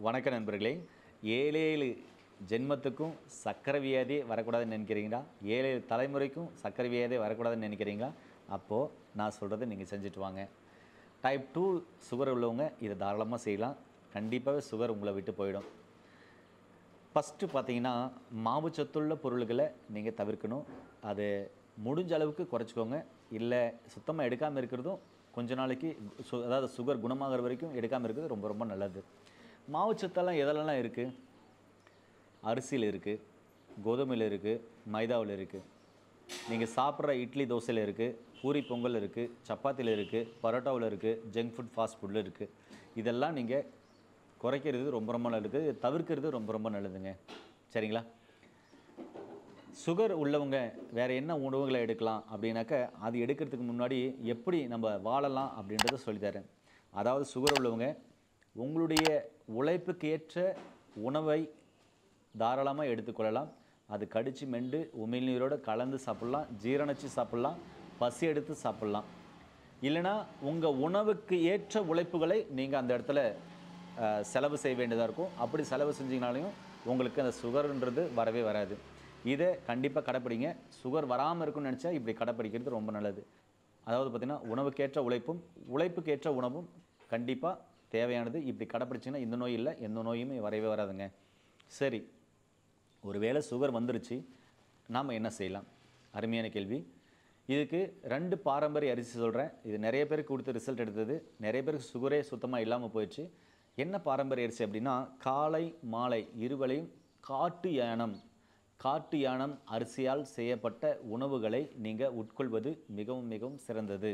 வணக்க நண்பர்களே. 7 ஜென்மத்துக்கும் சர்க்கரை வியாதியே வரக்கூடாதுன்னு நினைக்கிறீங்களா? 7 தலைமுறைக்கும் சர்க்கரை வியாதியே வரக்கூடாதுன்னு நினைக்கிறீங்களா? அப்போது நான் சொல்கிறத நீங்கள் செஞ்சுட்டு வாங்க. டைப் 2 சுகர் உள்ளவங்க இதை தாராளமாக செய்யலாம். கண்டிப்பாகவே சுகர் உங்களை விட்டு போயிடும். ஃபஸ்ட்டு பார்த்தீங்கன்னா, மாவுச்சத்துள்ள பொருள்களை நீங்கள் தவிர்க்கணும். அது முடிஞ்ச அளவுக்கு குறைச்சிக்கோங்க. இல்லை சுத்தமாக எடுக்காமல் இருக்கிறதும் கொஞ்ச நாளைக்கு அதாவது சுகர் குணமாகிற வரைக்கும் எடுக்காமல் இருக்கிறது ரொம்ப ரொம்ப நல்லது. மாவுச்சத்தெல்லாம் எதெல்லாம் இருக்குது? அரிசியில் இருக்குது, கோதுமையில் இருக்குது, மைதாவில் இருக்குது. நீங்கள் சாப்பிட்ற இட்லி தோசையில் இருக்குது, பூரி பொங்கல் இருக்குது, சப்பாத்தியில் இருக்குது, பரோட்டாவில் இருக்குது, ஜங்க் ஃபுட் ஃபாஸ்ட் ஃபுட்டில் இருக்குது. இதெல்லாம் நீங்கள் குறைக்கிறது ரொம்ப ரொம்ப நல்லது, தவிர்க்கிறது ரொம்ப ரொம்ப நல்லதுங்க. சரிங்களா? சுகர் உள்ளவங்க வேறு என்ன உணவுகளை எடுக்கலாம் அப்படின்னாக்க, அது எடுக்கிறதுக்கு முன்னாடி எப்படி நம்ம வாழலாம் அப்படின்றத சொல்லித்தரேன். அதாவது சுகர் உள்ளவங்க உங்களுடைய உழைப்புக்கு ஏற்ற உணவை தாராளமாக எடுத்துக்கொள்ளலாம். அது கடித்து மெண்டு உமிழ்நீரோடு கலந்து சாப்பிட்லாம், ஜீரணிச்சு சாப்பிட்லாம், பசி எடுத்து சாப்பிட்லாம். இல்லைனா உங்கள் உணவுக்கு ஏற்ற உழைப்புகளை நீங்கள் அந்த இடத்துல செலவு செய்ய வேண்டியதாக இருக்கும். அப்படி செலவு செஞ்சிங்கனாலையும் உங்களுக்கு அந்த சுகர்ன்றது வரவே வராது. இதை கண்டிப்பாக கடைப்பிடிங்க. சுகர் வராமல் இருக்குன்னு நினச்சா இப்படி கடைப்பிடிக்கிறது ரொம்ப நல்லது. அதாவது பார்த்திங்கன்னா, உணவுக்கேற்ற உழைப்பும் உழைப்புக்கேற்ற உணவும் கண்டிப்பாக தேவையானது. இப்படி கடைப்பிடிச்சிங்கன்னா இந்த நோய் இல்லை, எந்த நோயுமே வரவே வராதுங்க. சரி, ஒரு வேளை சுகர் வந்துருச்சு, நாம் என்ன செய்யலாம்? அருமையான கேள்வி. இதுக்கு 2 பாரம்பரிய அரிசி சொல்கிறேன். இது நிறைய பேருக்கு கொடுத்து ரிசல்ட் எடுத்தது. நிறைய பேருக்கு சுகரே சுத்தமாக இல்லாமல் போயிடுச்சு. என்ன பாரம்பரிய அரிசி அப்படின்னா, காலை மாலை இருவேளையும் காட்டு யானம் அரிசியால் செய்யப்பட்ட உணவுகளை நீங்கள் உட்கொள்வது மிகவும் மிகவும் சிறந்தது.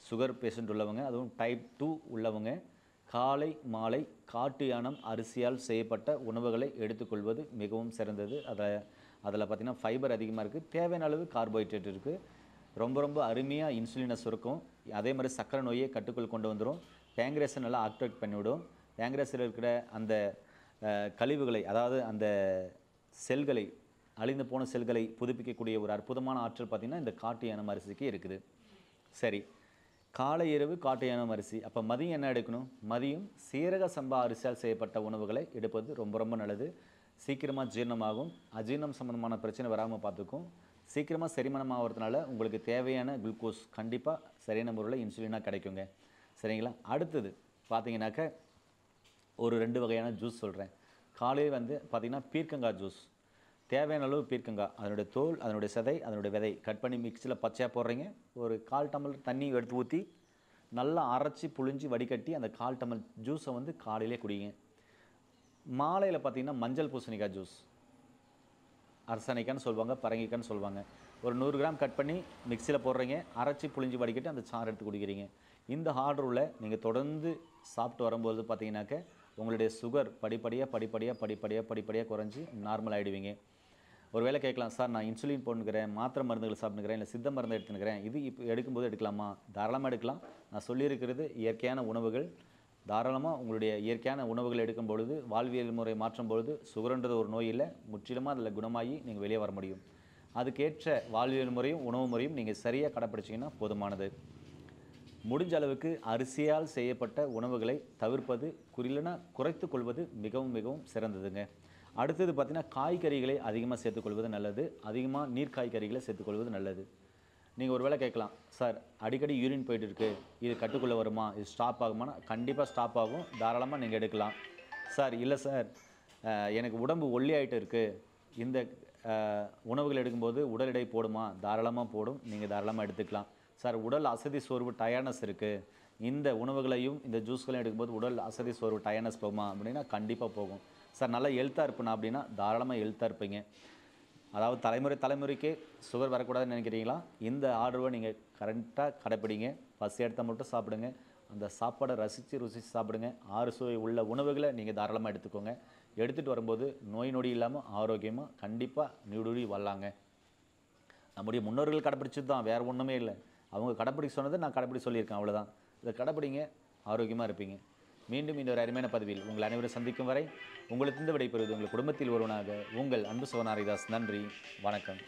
சுகர் பேஷண்ட் உள்ளவங்க, அதுவும் டைப் 2 உள்ளவங்க காலை மாலை காட்டு யானம் அரிசியால் செய்யப்பட்ட உணவுகளை எடுத்துக்கொள்வது மிகவும் சிறந்தது. அதில் பார்த்திங்கன்னா ஃபைபர் அதிகமாக இருக்குது, தேவையான அளவு கார்போஹைட்ரேட் இருக்குது. ரொம்ப ரொம்ப அருமையாக இன்சுலினை சுரக்கும். அதே மாதிரி சர்க்கரை நோயை கட்டுக்குள் கொண்டு வந்துடும். பேங்க்ரேஸை நல்லா ஆக்டிவேட் பண்ணிவிடும். பேங்க்ரேஸில் இருக்கிற அந்த கழிவுகளை, அதாவது அந்த செல்களை, அழிந்து போன செல்களை புதுப்பிக்கக்கூடிய ஒரு அற்புதமான ஆற்றல் பார்த்திங்கன்னா இந்த காட்டு யானம் அரிசிக்கு இருக்குது. சரி, காலை இரவு காட்டு யானம் அரிசி. அப்போ மதியம் என்ன எடுக்கணும்? மதியம் சீரக சம்பா அரிசியால் செய்யப்பட்ட உணவுகளை எடுப்பது ரொம்ப ரொம்ப நல்லது. சீக்கிரமாக ஜீரணமாகும், அஜீரணம் சம்மந்தமான பிரச்சனை வராமல் பார்த்துக்கும். சீக்கிரமாக செரிமானம் ஆகிறதுனால உங்களுக்கு தேவையான குளுக்கோஸ் கண்டிப்பாக சரியான முறையில் இன்சுலினாக கிடைக்குங்க. சரிங்களா? அடுத்தது பார்த்தீங்கன்னாக்க ஒரு 2 வகையான ஜூஸ் சொல்கிறேன். காலையில் பார்த்திங்கன்னா பீர்க்கங்காய் ஜூஸ். தேவையான அளவு பீர்க்கங்காய், அதனுடைய தோல், அதனுடைய சதை, அதனுடைய விதை கட் பண்ணி மிக்சியில் பச்சையாக போடுறீங்க. ஒரு 1/4 டம்ளர் தண்ணி எடுத்து ஊற்றி நல்லா அரைச்சி புழிஞ்சு வடிகட்டி அந்த 1/4 டம்ளர் ஜூஸை காலையிலே குடிங்க. மாலையில் பார்த்திங்கன்னா மஞ்சள் பூசணிக்காய் ஜூஸ், அரசனைக்கான்னு சொல்லுவாங்க, பரங்கிக்கான்னு சொல்லுவாங்க. ஒரு 100 கிராம் கட் பண்ணி மிக்சியில் போடுறீங்க, அரைச்சி புழிஞ்சு வடிகட்டி அந்த சாறு எடுத்து குடிக்கிறீங்க. இந்த ஆர்டரில் நீங்கள் தொடர்ந்து சாப்பிட்டு வரும்போது பார்த்தீங்கன்னாக்க உங்களுடைய சுகர் படிப்படியாக குறைஞ்சி நார்மல் ஆகிடுவீங்க. ஒரு வேளை கேட்கலாம், சார் நான் இன்சுலின் போட்டுக்கிறேன், மாத்திரை மருந்துகள் சாப்பிட்டுக்கிறேன், இல்லை சித்த மருந்து எடுத்துக்கிறேன், இது இப்போ எடுக்கும்போது எடுக்கலாமா? தாராளமாக எடுக்கலாம். நான் சொல்லியிருக்கிறது இயற்கையான உணவுகள். தாராளமாக உங்களுடைய இயற்கையான உணவுகள் எடுக்கும் பொழுது, வாழ்வியல் முறை மாற்றும் பொழுது சுகர்ன்றது ஒரு நோய் இல்லை, முற்றிலுமாக அதில் குணமாகி நீங்கள் வெளியே வர முடியும். அதுக்கேற்ற வாழ்வியல் முறையும் உணவு முறையும் நீங்கள் சரியாக கடைப்பிடிச்சிங்கன்னா போதுமானது. முடிஞ்ச அளவுக்கு அரிசியால் செய்யப்பட்ட உணவுகளை தவிர்ப்பது, குறைத்து கொள்வது மிகவும் மிகவும் சிறந்ததுங்க. அடுத்தது பார்த்திங்கன்னா காய்கறிகளை அதிகமாக சேர்த்துக்கொள்வது நல்லது. அதிகமாக நீர் காய்கறிகளை சேர்த்துக்கொள்வது நல்லது. நீங்கள் ஒரு வேளை கேட்கலாம், சார் அடிக்கடி யூரின் போயிட்டு இருக்குது, இது கட்டுக்குள்ளே வருமா, இது ஸ்டாப் ஆகுமானா? கண்டிப்பாக ஸ்டாப் ஆகும். தாராளமாக நீங்கள் எடுக்கலாம். சார் இல்லை சார் எனக்கு உடம்பு ஒல்லி ஆகிட்டு இருக்குது, இந்த உணவுகள் எடுக்கும்போது உடல் எடை போடுமா? தாராளமாக போடும். நீங்கள் தாராளமாக எடுத்துக்கலாம். சார் உடல் அசதி சோர்வு டயர்னஸ் இருக்குது, இந்த உணவுகளையும் இந்த ஜூஸ்களையும் எடுக்கும்போது உடல் அசதி சோர்வு டயர்னஸ் போகுமா அப்படின்னா கண்டிப்பாக போகும். சார் நல்லா ஹெல்த்தாக இருப்பேனா அப்படின்னா தாராளமாக ஹெல்த்தாக இருப்பீங்க. அதாவது தலைமுறைக்கே சுகர் வரக்கூடாதுன்னு நினைக்கிறீங்களா? இந்த ஆர்டரை நீங்கள் கரெக்டாக கடைப்பிடிங்க. பசி எடுத்தால் மட்டும் சாப்பிடுங்க. அந்த சாப்பாடை ருசித்து சாப்பிடுங்க. 6 சுவை உள்ள உணவுகளை நீங்கள் தாராளமாக எடுத்துக்கோங்க. எடுத்துகிட்டு வரும்போது நோய் நொடி இல்லாமல் ஆரோக்கியமாக கண்டிப்பாக நீடூழி வரலாங்க. நம்முடைய முன்னோர்கள் கடைப்பிடிச்சது தான், வேறு ஒன்றுமே இல்லை. அவங்க கடைப்பிடிக்க சொன்னதை நான் கடைப்பிடி சொல்லியிருக்கேன், அவ்வளோதான். இதை கடைப்பிடிங்க, ஆரோக்கியமாக இருப்பீங்க. மீண்டும் இன்னொரு அருமையான பதிவில் உங்கள் அனைவரும் சந்திக்கும் வரை உங்களுக்கு விடைபெறுவது உங்கள் குடும்பத்தில் ஒருவனாக உங்கள் அன்பு சோனாரிதாஸ். நன்றி, வணக்கம்.